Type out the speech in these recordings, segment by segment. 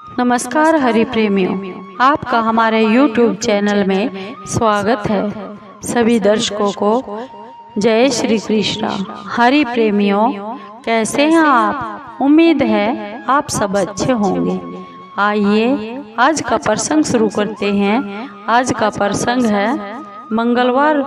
नमस्कार हरि प्रेमियों, आपका हमारे YouTube चैनल में स्वागत है। सभी दर्शकों को जय श्री कृष्णा। हरि प्रेमियों, कैसे हैं आप? उम्मीद है आप सब अच्छे होंगे। आइए आज का प्रसंग शुरू करते हैं। आज का प्रसंग है मंगलवार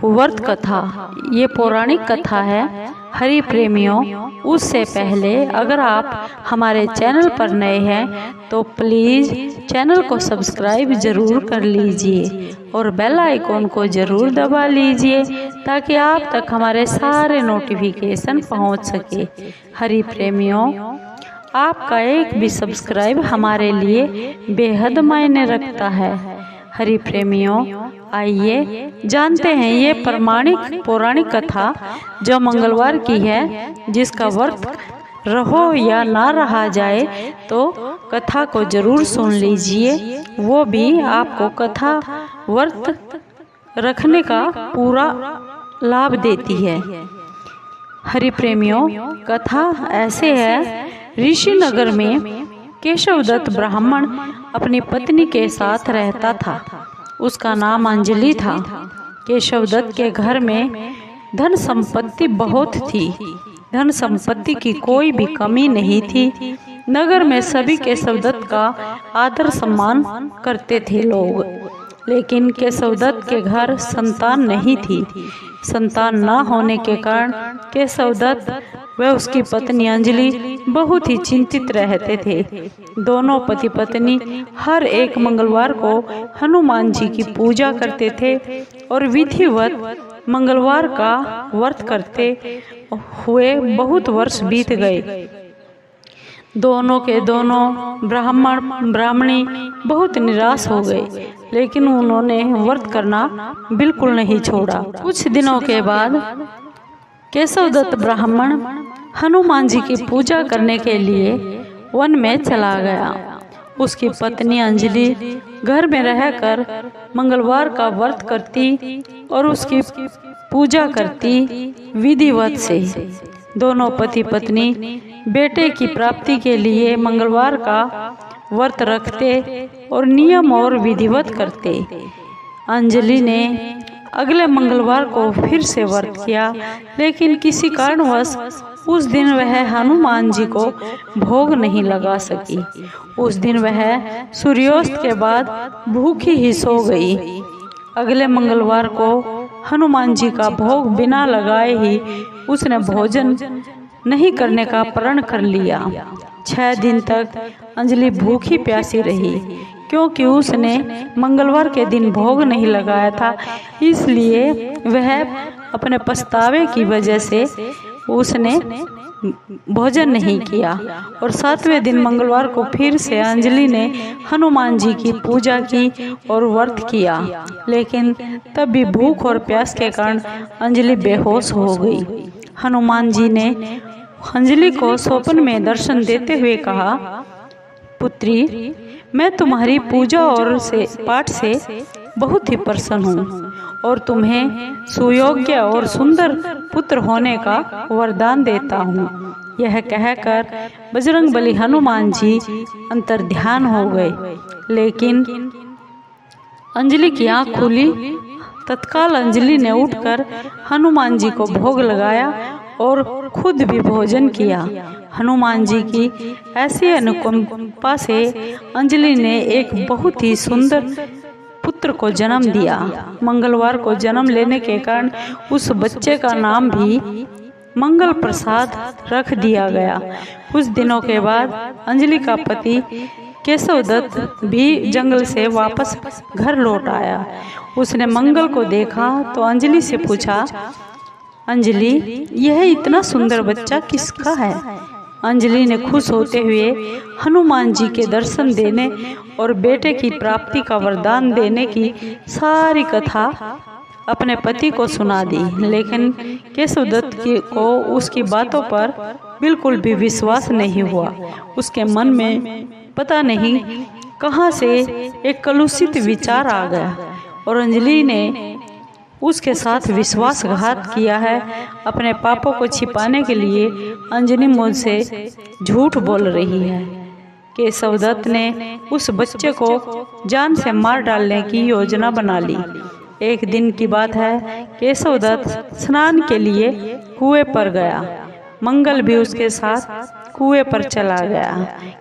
व्रत कथा। ये पौराणिक कथा है। हरि प्रेमियों, उससे पहले अगर आप हमारे चैनल पर नए हैं तो प्लीज़ चैनल को सब्सक्राइब जरूर कर लीजिए और बेल आइकॉन को जरूर दबा लीजिए ताकि आप तक हमारे सारे नोटिफिकेशन पहुंच सके। हरि प्रेमियों, आपका एक भी सब्सक्राइब हमारे लिए बेहद मायने रखता है। हरि प्रेमियों, आइए जानते हैं ये पौराणिक कथा जो मंगलवार की है, जिसका व्रत रहो या ना रहा जाए तो कथा को जरूर सुन लीजिए। वो भी आपको कथा व्रत रखने का पूरा लाभ देती है। हरि प्रेमियों, कथा ऐसे है। ऋषि नगर में केशवदत्त ब्राह्मण अपनी पत्नी के साथ रहता था। उसका नाम अंजलि था। केशवदत्त के घर में धन संपत्ति बहुत थी। धन संपत्ति की कोई भी कमी नहीं थी। नगर में सभी केशवदत्त का आदर सम्मान करते थे लोग। लेकिन केशवदत्त के घर संतान नहीं थी। संतान न होने के कारण केशवदत्त व उसकी पत्नी अंजलि बहुत ही चिंतित रहते थे। दोनों पति पत्नी हर एक मंगलवार को हनुमान जी की पूजा करते थे और विधिवत मंगलवार का व्रत करते हुए बहुत वर्ष बीत गए। दोनों के दोनों ब्राह्मणी बहुत निराश हो गए, लेकिन उन्होंने व्रत करना बिल्कुल नहीं छोड़ा। कुछ दिनों के बाद केशवदत्त ब्राह्मण हनुमान जी की पूजा करने के लिए वन में चला गया। उसकी पत्नी अंजलि घर में रहकर मंगलवार का व्रत करती और उसकी पूजा करती विधिवत से। दोनों पति पत्नी बेटे की प्राप्ति के लिए मंगलवार का व्रत रखते और नियम और विधिवत करते। अंजलि ने अगले मंगलवार को फिर से व्रत किया, लेकिन किसी कारणवश उस दिन वह हनुमान जी को भोग नहीं लगा सकी। उस दिन वह सूर्यास्त के बाद भूखी ही सो गई। अगले मंगलवार को हनुमान जी का भोग बिना लगाए ही उसने भोजन नहीं करने का प्रण कर लिया। 6 दिन तक अंजलि भूखी प्यासी रही, क्योंकि उसने मंगलवार के दिन भोग नहीं लगाया था। इसलिए वह अपने पछतावे की वजह से उसने भोजन नहीं किया। और 7वें दिन मंगलवार को फिर से अंजलि ने हनुमान जी की पूजा की और व्रत किया, लेकिन तब भी भूख और प्यास के कारण अंजलि बेहोश हो गई। हनुमान जी ने अंजलि को स्वप्न में दर्शन देते हुए कहा, पुत्री, मैं तुम्हारी पूजा और पाठ से बहुत ही प्रसन्न हूँ और तुम्हें सुयोग्य और सुंदर पुत्र होने का वरदान देता हूँ। यह कहकर बजरंगबली हनुमान जी अंतर्ध्यान हो गए। लेकिन अंजलि की आँख खुली। तत्काल अंजलि ने उठकर हनुमान जी को भोग लगाया और खुद भी भोजन किया। हनुमान जी की ऐसी अनुकंपा से अंजलि ने एक बहुत ही सुंदर पुत्र को जन्म दिया। मंगलवार को जन्म लेने के कारण उस बच्चे का नाम भी मंगल प्रसाद रख दिया गया। कुछ दिनों के बाद अंजलि का पति केशवदत्त भी जंगल से वापस घर लौट आया। उसने मंगल को देखा तो अंजलि से पूछा, अंजलि, यह इतना सुंदर बच्चा किसका है? अंजलि ने खुश होते हुए हनुमान जी के दर्शन देने और बेटे की प्राप्ति का वरदान देने की सारी कथा अपने पति को सुना दी। लेकिन केशवदत्त को उसकी बातों पर बिल्कुल भी विश्वास नहीं हुआ। उसके मन में पता नहीं कहां से एक कलुषित विचार आ गया और अंजलि ने उसके साथ विश्वासघात किया है। अपने पापों को छिपाने के लिए अंजलि मुझसे झूठ बोल रही है। केशवदत्त ने उस बच्चे को जान से मार डालने की योजना बना ली। एक दिन की बात है, केशवदत्त स्नान के लिए कुएं पर गया। मंगल भी उसके साथ कुएं पर चला गया।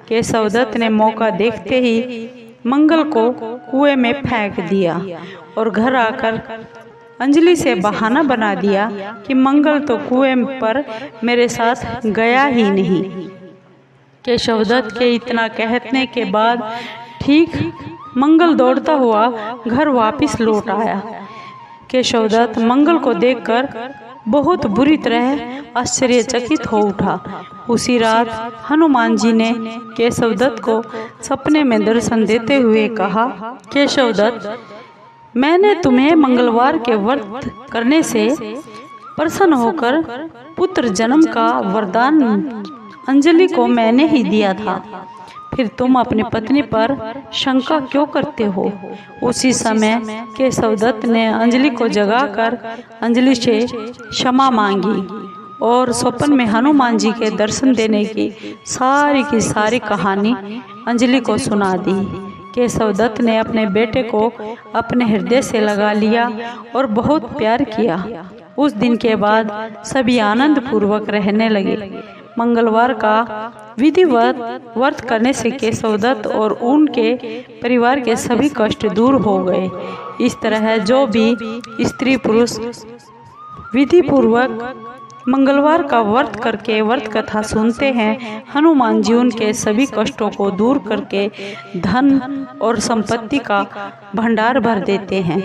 केशवदत्त ने मौका देखते ही मंगल को कुएं में फेंक दिया और घर आकर अंजलि से बहाना बना दिया कि मंगल तो कुएं पर मेरे साथ गया ही नहीं। केशवदत्त के इतना कहने के बाद ठीक मंगल दौड़ता हुआ घर वापस लौट आया। केशवदत्त मंगल को देखकर बहुत बुरी तरह आश्चर्यचकित हो उठा। उसी रात हनुमान जी ने केशवदत्त को सपने में दर्शन देते हुए कहा, केशवदत्त, मैंने तुम्हें मंगलवार के व्रत करने से प्रसन्न होकर पुत्र जन्म का वरदान अंजलि को मैंने ही दिया था। फिर तुम अपनी पत्नी पर शंका क्यों करते हो? उसी समय केशवदत्त ने अंजलि को जगाकर अंजलि से क्षमा मांगी और स्वप्न में हनुमान जी के दर्शन देने की सारी कहानी अंजलि को सुना दी। केशवदत्त ने अपने बेटे को अपने हृदय से लगा लिया और बहुत प्यार किया। उस दिन के बाद सभी आनंद पूर्वक रहने लगे। मंगलवार का विधिवत व्रत करने से केशवदत्त और उनके परिवार के सभी कष्ट दूर हो गए। इस तरह जो भी स्त्री पुरुष विधि पूर्वक मंगलवार का व्रत करके व्रत कथा सुनते हैं, हनुमान जी उनके सभी कष्टों को दूर करके धन और संपत्ति का भंडार भर देते हैं।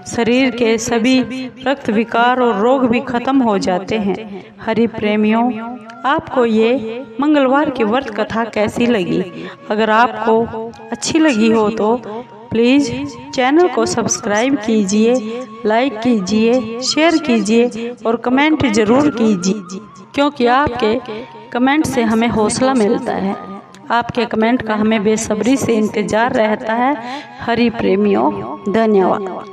शरीर के सभी रक्त विकार और रोग भी खत्म हो जाते हैं। हरि प्रेमियों, आपको ये मंगलवार की व्रत कथा कैसी लगी? अगर आपको अच्छी लगी हो तो प्लीज़ चैनल को सब्सक्राइब कीजिए, लाइक कीजिए, शेयर कीजिए और कमेंट ज़रूर कीजिए, क्योंकि आपके कमेंट से हमें हौसला मिलता है। आपके कमेंट का हमें बेसब्री से इंतज़ार रहता है। हरि प्रेमियों, धन्यवाद।